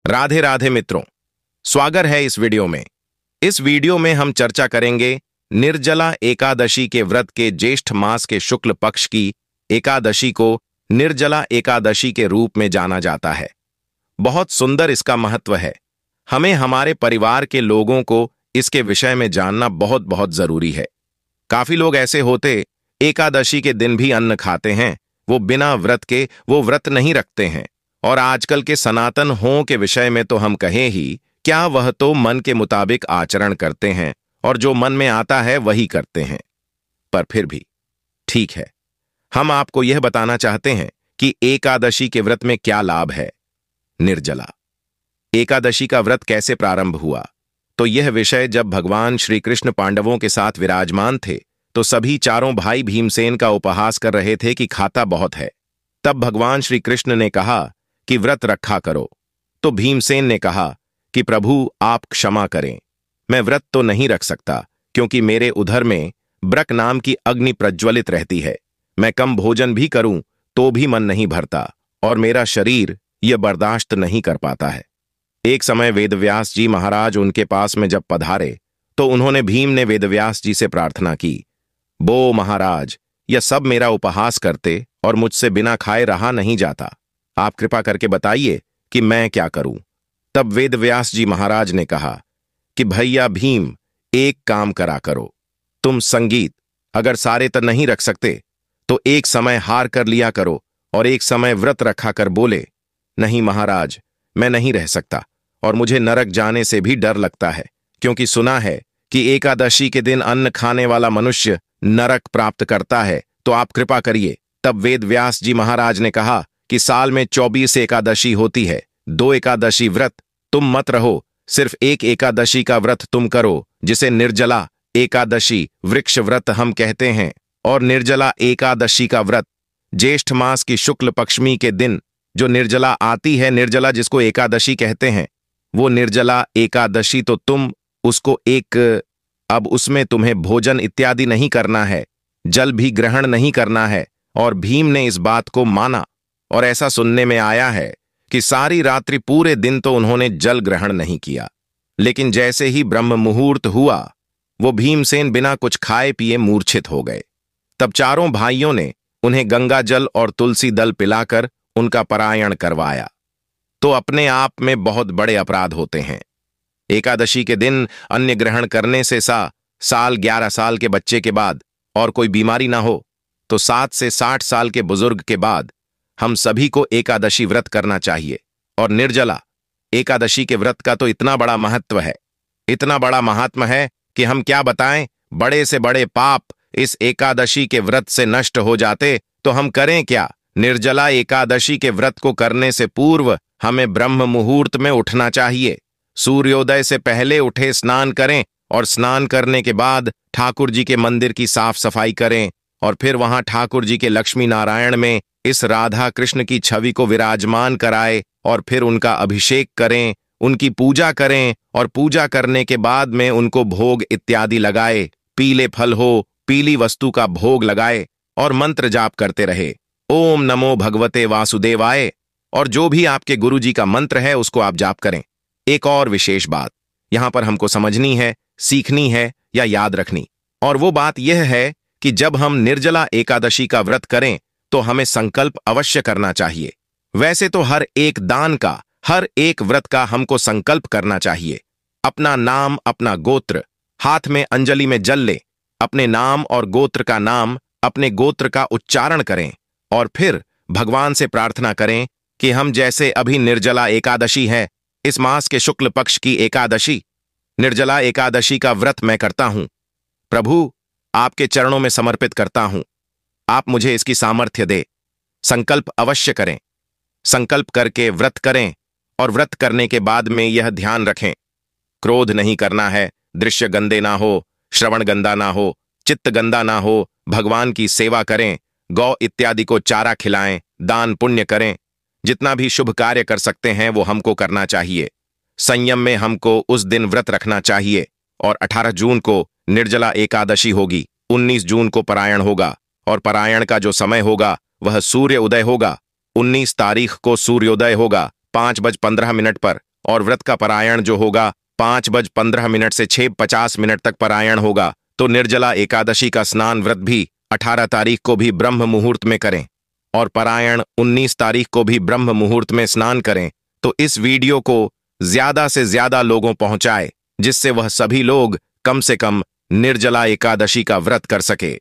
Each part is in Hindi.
राधे राधे मित्रों, स्वागत है इस वीडियो में। इस वीडियो में हम चर्चा करेंगे निर्जला एकादशी के व्रत के ज्येष्ठ मास के शुक्ल पक्ष की एकादशी को निर्जला एकादशी के रूप में जाना जाता है। बहुत सुंदर इसका महत्व है। हमें हमारे परिवार के लोगों को इसके विषय में जानना बहुत बहुत जरूरी है। काफी लोग ऐसे होते एकादशी के दिन भी अन्न खाते हैं, वो बिना व्रत के वो व्रत नहीं रखते हैं। और आजकल के सनातन हों के विषय में तो हम कहें ही क्या, वह तो मन के मुताबिक आचरण करते हैं और जो मन में आता है वही करते हैं। पर फिर भी ठीक है, हम आपको यह बताना चाहते हैं कि एकादशी के व्रत में क्या लाभ है। निर्जला एकादशी का व्रत कैसे प्रारंभ हुआ, तो यह विषय जब भगवान श्री कृष्ण पांडवों के साथ विराजमान थे तो सभी चारों भाई भीमसेन का उपहास कर रहे थे कि खाता बहुत है। तब भगवान श्री कृष्ण ने कहा कि व्रत रखा करो। तो भीमसेन ने कहा कि प्रभु आप क्षमा करें, मैं व्रत तो नहीं रख सकता क्योंकि मेरे उधर में ब्रक नाम की अग्नि प्रज्वलित रहती है। मैं कम भोजन भी करूं तो भी मन नहीं भरता और मेरा शरीर यह बर्दाश्त नहीं कर पाता है। एक समय वेदव्यास जी महाराज उनके पास में जब पधारे तो उन्होंने भीम ने वेदव्यास जी से प्रार्थना की, बो महाराज, यह सब मेरा उपहास करते और मुझसे बिना खाए रहा नहीं जाता। आप कृपा करके बताइए कि मैं क्या करूं। तब वेदव्यास जी महाराज ने कहा कि भैया भीम, एक काम करा करो, तुम संगीत अगर सारे तो नहीं रख सकते तो एक समय हार कर लिया करो और एक समय व्रत रखा कर बोले, नहीं महाराज, मैं नहीं रह सकता और मुझे नरक जाने से भी डर लगता है क्योंकि सुना है कि एकादशी के दिन अन्न खाने वाला मनुष्य नरक प्राप्त करता है, तो आप कृपा करिए। तब वेदव्यास जी महाराज ने कहा कि साल में 24 एकादशी होती है, 2 एकादशी व्रत तुम मत रहो, सिर्फ एक एकादशी का व्रत तुम करो जिसे निर्जला एकादशी वृक्ष व्रत हम कहते हैं। और निर्जला एकादशी का व्रत ज्येष्ठ मास की शुक्ल पक्षमी के दिन जो निर्जला आती है, निर्जला जिसको एकादशी कहते हैं, वो निर्जला एकादशी तो तुम उसको अब उसमें तुम्हें भोजन इत्यादि नहीं करना है, जल भी ग्रहण नहीं करना है। और भीम ने इस बात को माना और ऐसा सुनने में आया है कि सारी रात्रि पूरे दिन तो उन्होंने जल ग्रहण नहीं किया, लेकिन जैसे ही ब्रह्म मुहूर्त हुआ वो भीमसेन बिना कुछ खाए पिए मूर्छित हो गए। तब चारों भाइयों ने उन्हें गंगा जल और तुलसी दल पिलाकर उनका परायण करवाया। तो अपने आप में बहुत बड़े अपराध होते हैं। एकादशी के दिन अन्न ग्रहण करने से साल 11 साल के बच्चे के बाद और कोई बीमारी ना हो तो 7 से 60 साल के बुजुर्ग के बाद हम सभी को एकादशी व्रत करना चाहिए। और निर्जला एकादशी के व्रत का तो इतना बड़ा महत्व है, इतना बड़ा महात्मा है कि हम क्या बताएं। बड़े से बड़े पाप इस एकादशी के व्रत से नष्ट हो जाते, तो हम करें क्या। निर्जला एकादशी के व्रत को करने से पूर्व हमें ब्रह्म मुहूर्त में उठना चाहिए। सूर्योदय से पहले उठे स्नान करें और स्नान करने के बाद ठाकुर जी के मंदिर की साफ सफाई करें और फिर वहां ठाकुर जी के लक्ष्मी नारायण में इस राधा कृष्ण की छवि को विराजमान कराए और फिर उनका अभिषेक करें, उनकी पूजा करें और पूजा करने के बाद में उनको भोग इत्यादि लगाए, पीले फल हो, पीली वस्तु का भोग लगाए और मंत्र जाप करते रहे, ओम नमो भगवते वासुदेवाय। और जो भी आपके गुरु जी का मंत्र है उसको आप जाप करें। एक और विशेष बात यहां पर हमको समझनी है, सीखनी है या याद रखनी, और वो बात यह है कि जब हम निर्जला एकादशी का व्रत करें तो हमें संकल्प अवश्य करना चाहिए। वैसे तो हर एक दान का, हर एक व्रत का हमको संकल्प करना चाहिए। अपना नाम, अपना गोत्र, हाथ में अंजलि में जल ले, अपने नाम और गोत्र का नाम, अपने गोत्र का उच्चारण करें और फिर भगवान से प्रार्थना करें कि हम जैसे अभी निर्जला एकादशी है, इस मास के शुक्ल पक्ष की एकादशी निर्जला एकादशी का व्रत मैं करता हूं, प्रभु आपके चरणों में समर्पित करता हूं, आप मुझे इसकी सामर्थ्य दे। संकल्प अवश्य करें, संकल्प करके व्रत करें और व्रत करने के बाद में यह ध्यान रखें, क्रोध नहीं करना है, दृश्य गंदे ना हो, श्रवण गंदा ना हो, चित्त गंदा ना हो, भगवान की सेवा करें, गौ इत्यादि को चारा खिलाएं, दान पुण्य करें, जितना भी शुभ कार्य कर सकते हैं वो हमको करना चाहिए। संयम में हमको उस दिन व्रत रखना चाहिए। और 18 जून को निर्जला एकादशी होगी, 19 जून को परायण होगा और परायण का जो समय होगा वह सूर्य उदय होगा। 19 तारीख को सूर्योदय होगा 5:15 पर और व्रत का पारायण जो होगा 5:15 से 6:50 तक पारायण होगा। तो निर्जला एकादशी का स्नान व्रत भी 18 तारीख को भी ब्रह्म मुहूर्त में करें और पारायण 19 तारीख को भी ब्रह्म मुहूर्त में स्नान करें। तो इस वीडियो को ज्यादा से ज्यादा लोगों पहुंचाए, जिससे वह सभी लोग कम से कम निर्जला एकादशी का व्रत कर सके।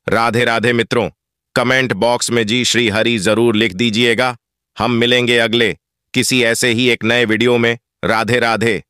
राधे राधे मित्रों, कमेंट बॉक्स में जी श्री हरि जरूर लिख दीजिएगा। हम मिलेंगे अगले किसी ऐसे ही एक नए वीडियो में। राधे राधे।